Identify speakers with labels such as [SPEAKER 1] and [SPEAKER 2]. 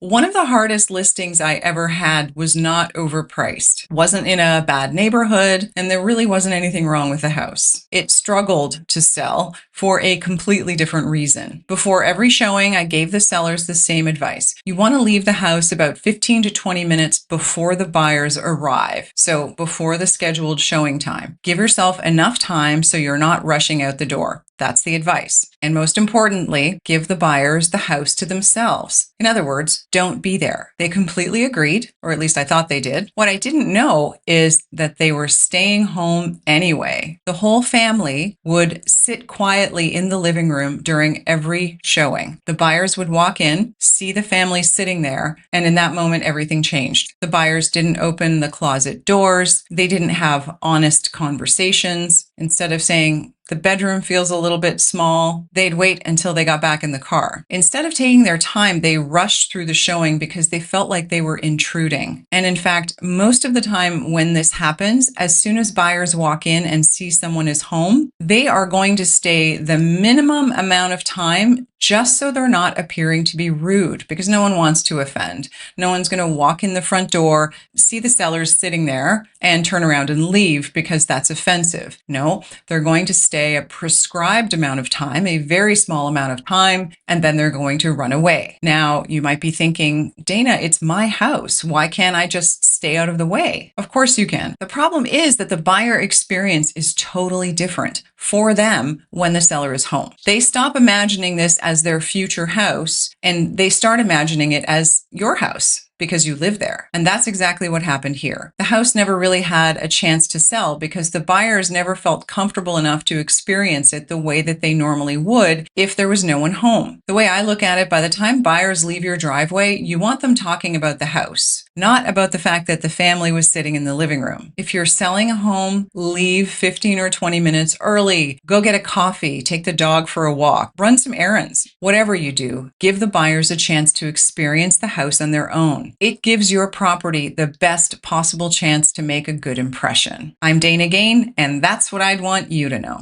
[SPEAKER 1] One of the hardest listings I ever had was not overpriced, wasn't in a bad neighborhood, and there really wasn't anything wrong with the house. It struggled to sell for a completely different reason. Before every showing, I gave the sellers the same advice. You want to leave the house about 15 to 20 minutes before the buyers arrive, so before the scheduled showing time. Give yourself enough time so you're not rushing out the door. That's the advice. And most importantly, give the buyers the house to themselves. In other words, don't be there. They completely agreed, or at least I thought they did. What I didn't know is that they were staying home anyway. The whole family would sit quietly in the living room during every showing. The buyers would walk in, see the family sitting there, and in that moment, everything changed. The buyers didn't open the closet doors. They didn't have honest conversations. Instead of saying, the bedroom feels a little bit small, they'd wait until they got back in the car. Instead of taking their time, they rushed through the showing because they felt like they were intruding. And in fact, most of the time when this happens, as soon as buyers walk in and see someone is home, they are going to stay the minimum amount of time just so they're not appearing to be rude, because no one wants to offend. No one's going to walk in the front door, see the sellers sitting there, and turn around and leave because that's offensive. No, they're going to stay a prescribed amount of time, a very small amount of time, and then they're going to run away. Now, you might be thinking, Dana, it's my house. Why can't I just stay out of the way? Of course you can. The problem is that the buyer experience is totally different for them when the seller is home. They stop imagining this as their future house and they start imagining it as your house, because you live there. And that's exactly what happened here. The house never really had a chance to sell because the buyers never felt comfortable enough to experience it the way that they normally would if there was no one home. The way I look at it, by the time buyers leave your driveway, you want them talking about the house, not about the fact that the family was sitting in the living room. If you're selling a home, leave 15 or 20 minutes early. Go get a coffee, take the dog for a walk, run some errands. Whatever you do, give the buyers a chance to experience the house on their own. It gives your property the best possible chance to make a good impression. I'm Dana Gain, and that's what I'd want you to know.